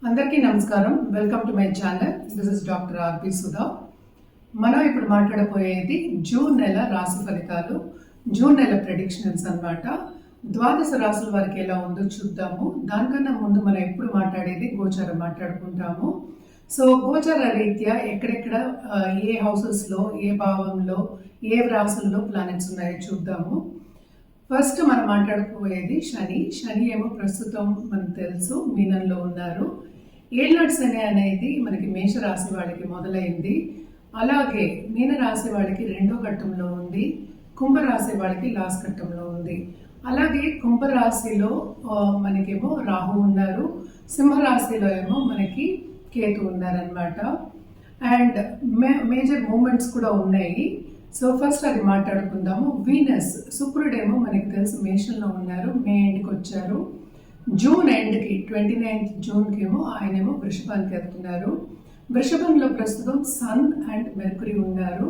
అందరికీ నమస్కారం. Welcome to my channel. This is doctor RP Sudha. మనం ఇప్పుడు మాట్లాడబోయేది జూన్ నెల రాశి ఫలితాలు, జూన్ నెల ప్రెడిక్షన్స్ అన్నమాట. ద్వాదశ రాశుల వారికి ఎలా ఉందో చూద్దాము. దానికన్నా ముందు మనం ఎప్పుడు మాట్లాడేది గోచారం మాట్లాడుకుంటాము. సో గోచార రీత్యా ఎక్కడెక్కడ ఏ హౌసెస్లో, ఏ భావంలో, ఏ రాశుల్లో ప్లానెట్స్ ఉన్నాయో చూద్దాము. ఫస్ట్ మనం మాట్లాడుకోబోయేది శని ఏమో ప్రస్తుతం మనకు తెలుసు మీనంలో ఉన్నారు. ఏళ్ళనాటి శని అనేది మనకి మేషరాశి వాళ్ళకి మొదలైంది. అలాగే మీనరాశి వాళ్ళకి రెండో ఘట్టంలో ఉంది, కుంభరాశి వాళ్ళకి లాస్ట్ ఘట్టంలో ఉంది. అలాగే కుంభరాశిలో మనకేమో రాహు ఉన్నారు, సింహరాశిలో ఏమో మనకి కేతు ఉన్నారనమాట. అండ్ మేజర్ మూమెంట్స్ కూడా ఉన్నాయి. సో ఫస్ట్ అది మాట్లాడుకుందాము. వీనస్, శుక్రుడేమో మనకి తెలుసు మేషంలో ఉన్నారు, మే ఎండ్కి వచ్చారు. జూన్ ఎండ్కి 29th జూన్కి ఏమో ఆయనేమో వృషభానికి వెళ్తున్నారు. వృషభంలో ప్రస్తుతం సన్ అండ్ మెర్కురీ ఉన్నారు.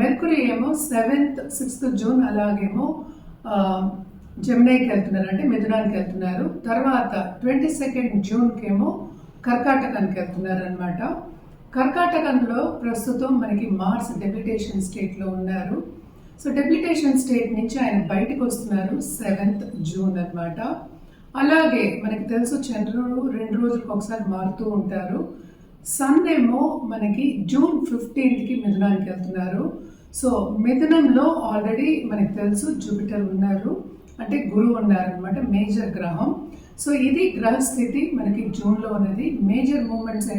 మెర్కురీ ఏమో 7th 6th జూన్ అలాగేమో జెమినైకి వెళ్తున్నారు, అంటే మిథునానికి వెళ్తున్నారు. తర్వాత 22nd జూన్కి ఏమో కర్కాటకానికి వెళ్తున్నారు అనమాట. కర్కాటకంలో ప్రస్తుతం మనకి మార్స్ డెబిలిటేషన్ స్టేట్లో ఉన్నారు. సో డెబిలిటేషన్ స్టేట్ నుంచి ఆయన బయటకు వస్తున్నారు 7th జూన్ అనమాట. అలాగే మనకి తెలుసు చంద్రుడు 2 రోజులకు ఒకసారి మారుతూ ఉంటారు. సన్ ఏమో మనకి జూన్ 15కి మిథునానికి వెళ్తున్నారు. సో మిథునంలో ఆల్రెడీ మనకి తెలుసు జూపిటర్ ఉన్నారు, అంటే గురువు ఉన్నారనమాట, మేజర్ గ్రహం. సో ఇది గ్రహస్థితి మనకి జూన్లో ఉన్నది. మేజర్ మూమెంట్స్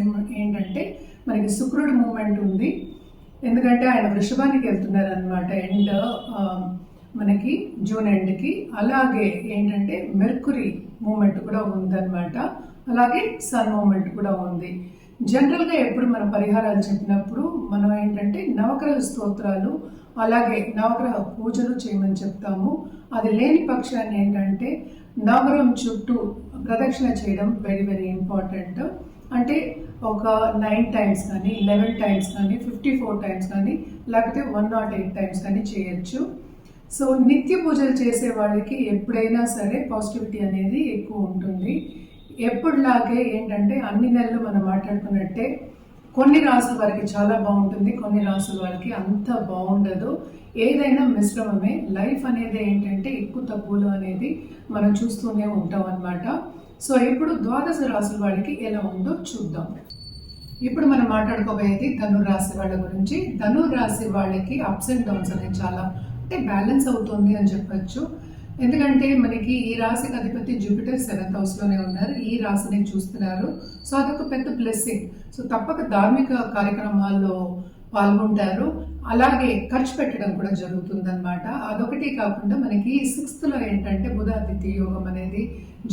ఏంటంటే మనకి శుక్రుడు మూమెంట్ ఉంది, ఎందుకంటే ఆయన వృషభానికి వెళ్తున్నారు అనమాట ఎండ్ మనకి జూన్ ఎండ్కి. అలాగే ఏంటంటే మెర్కురీ మూమెంట్ కూడా ఉందన్నమాట, అలాగే సన్ మూమెంట్ కూడా ఉంది. జనరల్గా ఎప్పుడు మనం పరిహారాలు చెప్పినప్పుడు మనం ఏంటంటే నవగ్రహ స్తోత్రాలు అలాగే నవగ్రహ పూజలు చేయమని చెప్తాము. అది లేని పక్షాన్ని ఏంటంటే నవగ్రహం చుట్టూ ప్రదక్షిణ చేయడం వెరీ వెరీ ఇంపార్టెంట్. అంటే ఒక 9 times కానీ, 11 times కానీ, 54 times కానీ, లేకపోతే 108 times కానీ చేయొచ్చు. సో నిత్య పూజలు చేసే వాళ్ళకి ఎప్పుడైనా సరే పాజిటివిటీ అనేది ఎక్కువ ఉంటుంది. ఎప్పుడులాగే ఏంటంటే అన్ని నెలలు మనం మాట్లాడుకున్నట్టే కొన్ని రాసుల వారికి చాలా బాగుంటుంది, కొన్ని రాసుల వారికి అంత బాగుండదు. ఏదైనా మిశ్రమమే. లైఫ్ అనేది ఏంటంటే ఎక్కువ తక్కువలు అనేది మనం చూస్తూనే ఉంటాం అన్నమాట. సో ఇప్పుడు ద్వాదశ రాసుల వాళ్ళకి ఎలా ఉందో చూద్దాం. ఇప్పుడు మనం మాట్లాడుకోబోయేది ధనురాశి వాళ్ళ గురించి. ధనురాశి వాళ్ళకి అప్స్ అండ్ డౌన్స్ అనేది చాలా అంటే బ్యాలెన్స్ అవుతుంది అని చెప్పచ్చు. ఎందుకంటే మనకి ఈ రాశికి అధిపతి జూపిటర్ 7th హౌస్లోనే ఉన్నారు, ఈ రాశిని చూస్తున్నారు. సో అదొక పెద్ద బ్లెస్సింగ్. సో తప్పక ధార్మిక కార్యక్రమాల్లో పాల్గొంటారు, అలాగే ఖర్చు పెట్టడం కూడా జరుగుతుందన్నమాట. అదొకటి కాకుండా మనకి 6th ఏంటంటే బుధ అతిథి యోగం అనేది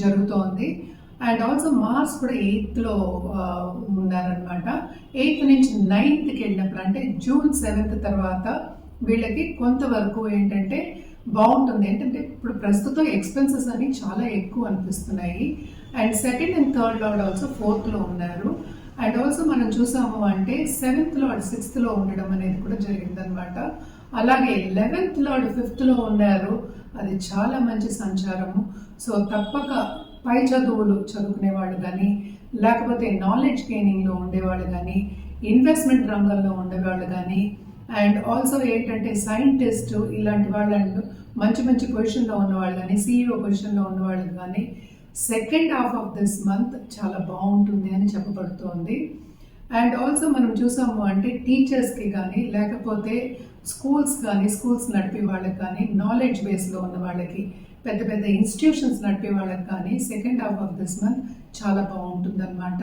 జరుగుతోంది. అండ్ ఆల్సో మార్స్ కూడా 8th ఉన్నారనమాట. 8th నుంచి 9th వెళ్ళినప్పుడు అంటే జూన్ 7th తర్వాత వీళ్ళకి కొంతవరకు ఏంటంటే బాగుంటుంది. ఏంటంటే ఇప్పుడు ప్రస్తుతం ఎక్స్పెన్సెస్ అని చాలా ఎక్కువ అనిపిస్తున్నాయి. And 2nd and 3rd lord also 4th ఉన్నారు. అండ్ ఆల్సో మనం చూసాము అంటే 7th లార్డ్ 6th ఉండడం అనేది కూడా జరిగిందనమాట. అలాగే 11th లార్డ్ 5th ఉన్నారు, అది చాలా మంచి సంచారము. సో తప్పక పై చదువులు చదువుకునే వాళ్ళు కానీ, లేకపోతే నాలెడ్జ్ గెయినింగ్లో ఉండేవాళ్ళు కానీ, ఇన్వెస్ట్మెంట్ రంగంలో ఉండేవాళ్ళు కానీ, అండ్ ఆల్సో ఏంటంటే సైంటిస్ట్ ఇలాంటి వాళ్ళు మంచి మంచి పొజిషన్లో ఉన్నవాళ్ళు కానీ, సిఇఓ పొజిషన్లో ఉన్నవాళ్ళు కానీ second half of this month చాలా బాగుంటుంది అని చెప్పబడుతోంది. అండ్ ఆల్సో మనం చూసాము అంటే టీచర్స్కి కానీ, లేకపోతే స్కూల్స్ కానీ, స్కూల్స్ నడిపే వాళ్ళకి కానీ, నాలెడ్జ్ బేస్లో ఉన్న వాళ్ళకి, పెద్ద పెద్ద ఇన్స్టిట్యూషన్స్ నడిపే వాళ్ళకి కానీ second half of this month చాలా బాగుంటుంది అనమాట.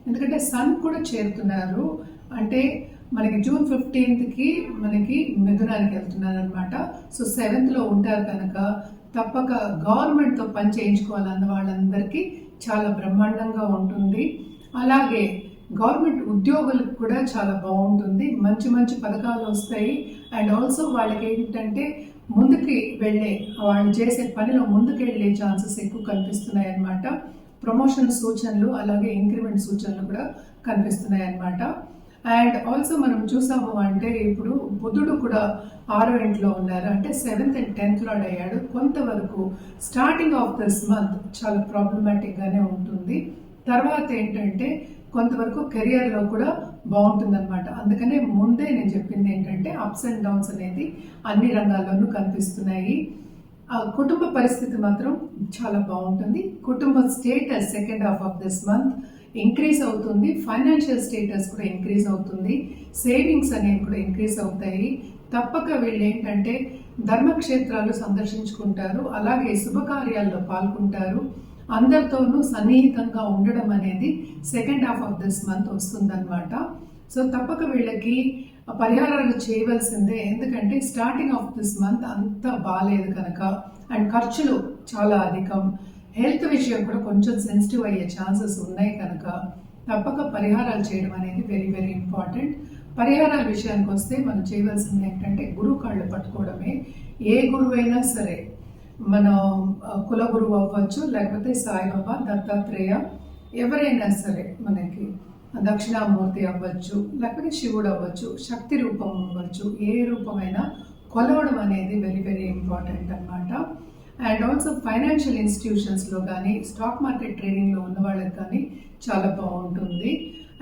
ఎందుకంటే సన్ కూడా చేరుతున్నారు, అంటే మనకి జూన్ 15కి మనకి మిథునానికి వెళ్తున్నారు అనమాట. సో 7th ఉంటారు కనుక తప్పక గవర్నమెంట్తో పని చేయించుకోవాలన్న వాళ్ళందరికీ చాలా బ్రహ్మాండంగా ఉంటుంది. అలాగే గవర్నమెంట్ ఉద్యోగులకు కూడా చాలా బాగుంటుంది, మంచి మంచి పథకాలు వస్తాయి. అండ్ ఆల్సో వాళ్ళకి ఏంటంటే ముందుకి వెళ్ళే, వాళ్ళు చేసే పనిలో ముందుకు వెళ్ళే ఛాన్సెస్ ఎక్కువ కనిపిస్తున్నాయి అన్నమాట. ప్రమోషన్ సూచనలు అలాగే ఇంక్రిమెంట్ సూచనలు కూడా కనిపిస్తున్నాయి అన్నమాట. అండ్ ఆల్సో మనం చూసాము అంటే ఇప్పుడు బుధుడు కూడా 6వ ఇంట్లో ఉన్నారు, అంటే 7th and 10th లార్డ్ అయ్యాడు. కొంతవరకు స్టార్టింగ్ ఆఫ్ దిస్ మంత్ చాలా ప్రాబ్లమాటిక్గానే ఉంటుంది. తర్వాత ఏంటంటే కొంతవరకు కెరియర్లో కూడా బాగుంటుందన్నమాట. అందుకనే ముందే నేను చెప్పింది ఏంటంటే అప్స్ అండ్ డౌన్స్ అనేది అన్ని రంగాల్లోనూ కనిపిస్తున్నాయి. కుటుంబ పరిస్థితి మాత్రం చాలా బాగుంటుంది. కుటుంబ status second half of this month increase అవుతుంది. ఫైనాన్షియల్ స్టేటస్ కూడా ఇంక్రీజ్ అవుతుంది. సేవింగ్స్ అనేవి కూడా ఇంక్రీజ్ అవుతాయి. తప్పక వీళ్ళు ఏంటంటే ధర్మక్షేత్రాలు సందర్శించుకుంటారు, అలాగే శుభకార్యాల్లో పాల్గొంటారు. అందరితోనూ సన్నిహితంగా ఉండడం అనేది second half of this month వస్తుందన్నమాట. సో తప్పక వీళ్ళకి పరిహారాలు చేయవలసిందే. ఎందుకంటే స్టార్టింగ్ ఆఫ్ దిస్ మంత్ అంత బాగాలేదు కనుక, అండ్ ఖర్చులు చాలా అధికం, హెల్త్ విషయం కూడా కొంచెం సెన్సిటివ్ అయ్యే ఛాన్సెస్ ఉన్నాయి కనుక తప్పక పరిహారాలు చేయడం అనేది వెరీ వెరీ ఇంపార్టెంట్. పరిహారాల విషయానికి వస్తే మనం చేయవలసింది ఏంటంటే గురువు కాళ్ళు పట్టుకోవడమే. ఏ గురువు అయినా సరే, మన కుల గురువు అవ్వచ్చు, లేకపోతే సాయిబాబా, దత్తాత్రేయ, ఎవరైనా సరే, మనకి దక్షిణామూర్తి అవ్వచ్చు, లేకపోతే శివుడు అవ్వచ్చు, శక్తి రూపం అవ్వచ్చు, ఏ రూపమైనా కొలవడం అనేది వెరీ వెరీ ఇంపార్టెంట్ అన్నమాట. అండ్ ఆల్సో ఫైనాన్షియల్ ఇన్స్టిట్యూషన్స్లో కానీ, స్టాక్ మార్కెట్ ట్రేడింగ్లో ఉన్న వాళ్ళకి కానీ చాలా బాగుంటుంది.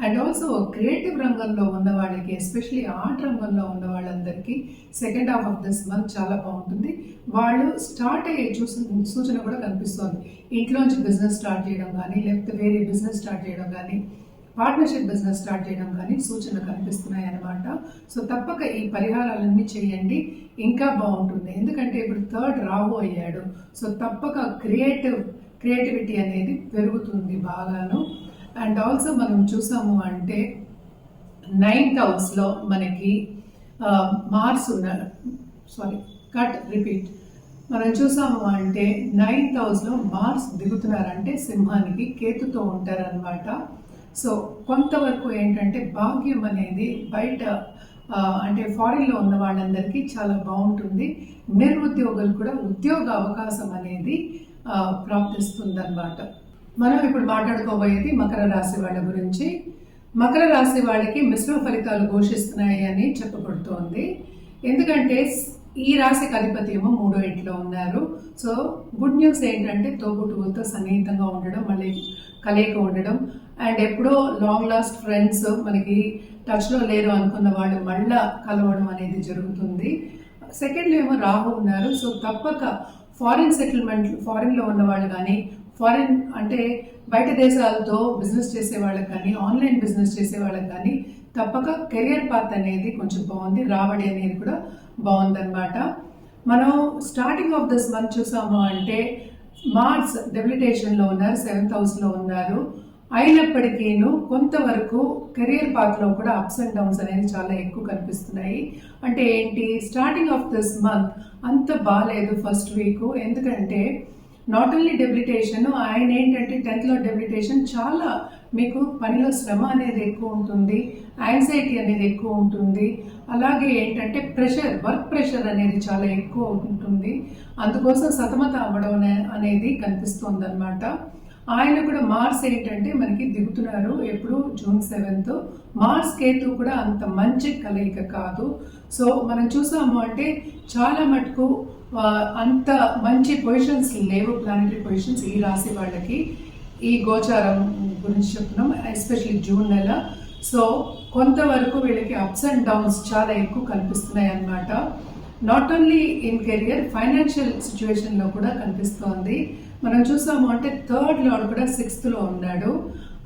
అండ్ ఆల్సో క్రియేటివ్ రంగంలో ఉన్న వాళ్ళకి, ఎస్పెషలీ ఆర్ట్ రంగంలో ఉన్న వాళ్ళందరికీ second half of this month చాలా బాగుంటుంది. వాళ్ళు స్టార్ట్ అయ్యే సూచన కూడా కనిపిస్తుంది. ఇంట్లోంచి బిజినెస్ స్టార్ట్ చేయడం కానీ, లేకపోతే వేరే బిజినెస్ స్టార్ట్ చేయడం కానీ, పార్ట్నర్షిప్ బిజినెస్ స్టార్ట్ చేయడం కానీ సూచనలు కనిపిస్తున్నాయి అన్నమాట. సో తప్పక ఈ పరిహారాలన్నీ చేయండి, ఇంకా బాగుంటుంది. ఎందుకంటే ఇప్పుడు థర్డ్ రాహు అయ్యాడు. సో తప్పక క్రియేటివిటీ అనేది పెరుగుతుంది బాగాను. అండ్ ఆల్సో మనం చూసాము అంటే 9th హౌస్లో మనకి మార్స్ ఉన్నాడు. మనం చూసాము అంటే 9th హౌస్లో మార్స్ దిగుతున్నారంటే సింహానికి, కేతుతో ఉంటారనమాట. సో కొంతవరకు ఏంటంటే భాగ్యం అనేది బయట అంటే ఫారిన్లో ఉన్న వాళ్ళందరికీ చాలా బాగుంటుంది. నిరుద్యోగులు కూడా ఉద్యోగ అవకాశం అనేది ప్రాప్తిస్తుందన్నమాట. మనం ఇప్పుడు మాట్లాడుకోబోయేది మకర రాశి వాళ్ళ గురించి. మకర రాశి వాళ్ళకి మిశ్రమ ఫలితాలు ఘోషిస్తున్నాయి అని చెప్పబడుతోంది. ఎందుకంటే ఈ రాశికి అధిపతి ఏమో 3వ ఇంట్లో ఉన్నారు. సో గుడ్ న్యూస్ ఏంటంటే తోబుట్టువులతో సన్నిహితంగా ఉండడం, మళ్ళీ కలయిక ఉండడం, అండ్ ఎప్పుడో లాంగ్ లాస్ట్ ఫ్రెండ్స్, మనకి టచ్లో లేరు అనుకున్న వాళ్ళు మళ్ళా కలవడం అనేది జరుగుతుంది. సెకండ్లో ఏమో రాహు ఉన్నారు. సో తప్పక ఫారిన్ సెటిల్మెంట్, ఫారిన్లో ఉన్న వాళ్ళు కానీ, ఫారిన్ అంటే బయట దేశాలతో బిజినెస్ చేసే వాళ్ళకి కానీ, ఆన్లైన్ బిజినెస్ చేసే వాళ్ళకి కానీ తప్పక కెరియర్ పాత్ అనేది కొంచెం బాగుంది, రాబడి అనేది కూడా బాగుందన్నమాట. మనం స్టార్టింగ్ ఆఫ్ దిస్ మంత్ చూసాము అంటే మార్స్ డెబిలిటేషన్లో ఉన్నారు, 7th హౌస్లో ఉన్నారు. అయినప్పటికీను కొంతవరకు కెరియర్ పాత్లో కూడా అప్స్ అండ్ డౌన్స్ అనేది చాలా ఎక్కువ కనిపిస్తున్నాయి. అంటే ఏంటి, స్టార్టింగ్ ఆఫ్ దిస్ మంత్ అంత బాగాలేదు ఫస్ట్ వీక్. ఎందుకంటే నాట్ ఓన్లీ డెబిలిటేషన్, ఆయన ఏంటంటే 10th డెబిలిటేషన్, చాలా మీకు పనిలో శ్రమ అనేది ఎక్కువ ఉంటుంది, యాంగ్జైటీ అనేది ఎక్కువ ఉంటుంది, అలాగే ఏంటంటే ప్రెషర్, వర్క్ ప్రెషర్ అనేది చాలా ఎక్కువ ఉంటుంది. అందుకోసం సతమత అవ్వడం అనేది కనిపిస్తుంది అనమాట. ఆయన కూడా మార్స్ ఏంటంటే మనకి దిగుతున్నారు ఎప్పుడు, జూన్ 7th. మార్స్ కేతు కూడా అంత మంచి కలయిక కాదు. సో మనం చూసాము అంటే చాలా మటుకు అంత మంచి పొజిషన్స్ లేవు, ప్లానటరీ పొజిషన్స్ ఈ రాశి వాళ్ళకి. ఈ గోచారం గురించి చెప్తున్నాం, ఎస్పెషల్లీ జూన్ నెల. సో కొంతవరకు వీళ్ళకి అప్స్ అండ్ డౌన్స్ చాలా ఎక్కువ కనిపిస్తున్నాయి అన్నమాట. Not only in career, financial సిచ్యువేషన్లో కూడా కనిపిస్తోంది. మనం చూసాము అంటే 3rd లార్డ్ కూడా 6th లో ఉన్నాడు.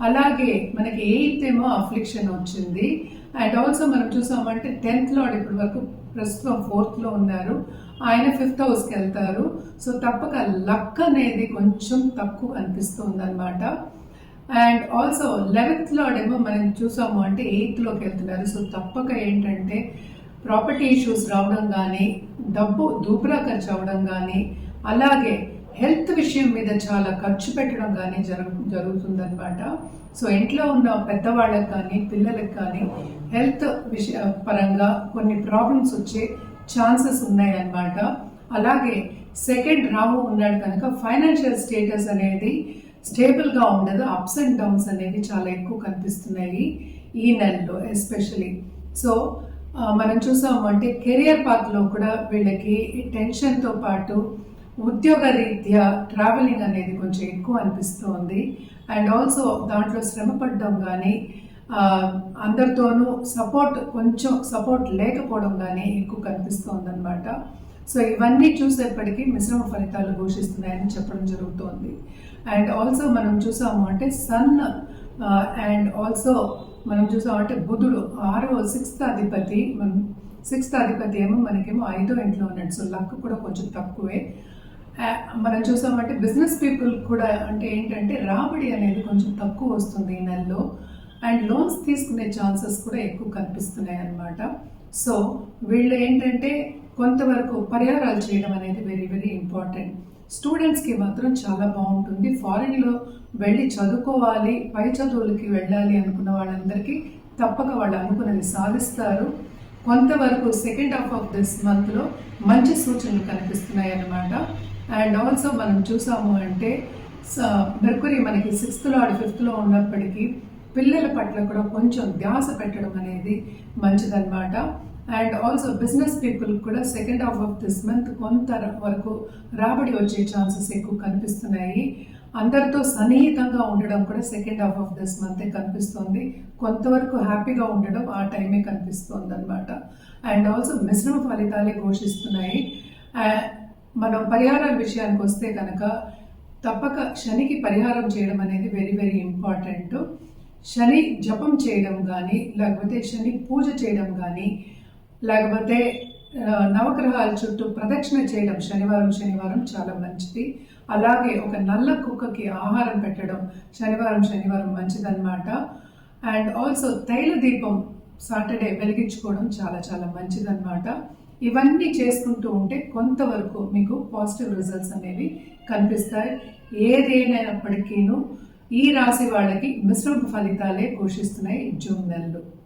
అలాగే మనకి 8th ఏమో అఫ్లిక్షన్ వచ్చింది. అండ్ ఆల్సో మనం చూసామంటే 10th లార్డ్ ఇప్పటి వరకు ప్రస్తుతం 4th లో ఉన్నారు, ఆయన 5th హౌస్కి వెళ్తారు. సో తప్పక లక్ అనేది కొంచెం తక్కువ అనిపిస్తుంది అనమాట. అండ్ ఆల్సో 11th లార్డ్ ఏమో మనం చూసాము అంటే 8th లోకి వెళ్తున్నారు. సో తప్పక ఏంటంటే ప్రాపర్టీ ఇష్యూస్ రావడం కానీ, డబ్బు దూపురా ఖర్చు అవ్వడం కానీ, అలాగే హెల్త్ విషయం మీద చాలా ఖర్చు పెట్టడం కానీ జరుగుతుందన్నమాట. సో ఇంట్లో ఉన్న పెద్దవాళ్ళకి కానీ, పిల్లలకు కానీ హెల్త్ పరంగా కొన్ని ప్రాబ్లమ్స్ వచ్చే ఛాన్సెస్ ఉన్నాయన్నమాట. అలాగే 2nd రాహు ఉన్నాడు కనుక ఫైనాన్షియల్ స్టేటస్ అనేది స్టేబుల్గా ఉండదు, అప్స్ అండ్ డౌన్స్ అనేవి చాలా ఎక్కువ కనిపిస్తున్నాయి ఈ నెలలో ఎస్పెషలీ. సో మనం చూసాము అంటే కెరియర్ పాత్లో కూడా వీళ్ళకి టెన్షన్తో పాటు ఉద్యోగ రీత్యా ట్రావెలింగ్ అనేది కొంచెం ఎక్కువ అనిపిస్తుంది. అండ్ ఆల్సో దాంట్లో శ్రమ పడడం కానీ అందరితోనూ కొంచెం సపోర్ట్ లేకపోవడం కానీ ఎక్కువ కనిపిస్తోంది అనమాట. సో ఇవన్నీ చూసేప్పటికీ మిశ్రమ ఫలితాలు ఘోషిస్తున్నాయని చెప్పడం జరుగుతోంది. అండ్ ఆల్సో మనం చూసాము అంటే సన్ అండ్ ఆల్సో మనం చూసామంటే బుధుడు సిక్స్త్ అధిపతి ఏమో మనకేమో 5వ ఇంట్లో ఉన్నాడు. సో లక్ కూడా కొంచెం తక్కువే. మనం చూసామంటే బిజినెస్ పీపుల్ కూడా అంటే ఏంటంటే రాబడి అనేది కొంచెం తక్కువ వస్తుంది ఈ నెలలో. అండ్ లోన్స్ తీసుకునే ఛాన్సెస్ కూడా ఎక్కువ కనిపిస్తున్నాయి అన్నమాట. సో వీళ్ళు ఏంటంటే కొంతవరకు పరిహారాలు చేయడం అనేది వెరీ వెరీ ఇంపార్టెంట్. స్టూడెంట్స్కి మాత్రం చాలా బాగుంటుంది. ఫారిన్లో వెళ్ళి చదువుకోవాలి, పై చదువులకి వెళ్ళాలి అనుకున్న వాళ్ళందరికీ తప్పక వాళ్ళు అనుకున్నది సాధిస్తారు. కొంతవరకు సెకండ్ హాఫ్ ఆఫ్ దిస్ మంత్లో మంచి సూచనలు కనిపిస్తున్నాయి అన్నమాట. అండ్ ఆల్సో మనం చూసాము అంటే మెర్కురీ మనకి 6th లార్డ్ 5th లో ఉన్నప్పటికీ పిల్లల పట్ల కూడా కొంచెం ధ్యాస పెట్టడం అనేది మంచిదన్నమాట. అండ్ ఆల్సో బిజినెస్ పీపుల్ కూడా second half of this month కొంత వరకు రాబడి వచ్చే ఛాన్సెస్ ఎక్కువ కనిపిస్తున్నాయి. అందరితో సన్నిహితంగా ఉండడం కూడా సెకండ్ హాఫ్ ఆఫ్ దిస్ మంతే కనిపిస్తుంది. కొంతవరకు హ్యాపీగా ఉండడం ఆ టైమే కనిపిస్తుంది అనమాట. అండ్ ఆల్సో మిశ్రమ ఫలితాలే ఘోషిస్తున్నాయి. మనం పరిహారాల విషయానికి వస్తే కనుక తప్పక శనికి పరిహారం చేయడం అనేది వెరీ వెరీ ఇంపార్టెంట్. శని జపం చేయడం కానీ, లేకపోతే శని పూజ చేయడం కానీ, లేకపోతే నవగ్రహాల చుట్టూ ప్రదక్షిణ చేయడం శనివారం చాలా మంచిది. అలాగే ఒక నల్ల కుక్కకి ఆహారం పెట్టడం శనివారం మంచిదన్నమాట. అండ్ ఆల్సో తైల దీపం సాటర్డే వెలిగించుకోవడం చాలా చాలా మంచిదన్నమాట. ఇవన్నీ చేసుకుంటూ ఉంటే కొంతవరకు మీకు పాజిటివ్ రిజల్ట్స్ అనేవి కనిపిస్తాయి. ఏదేనైనప్పటికీను ఈ రాశి వాళ్ళకి మిశ్రమ ఫలితాలే ఘోషిస్తున్నాయి జూన్ నెలలో.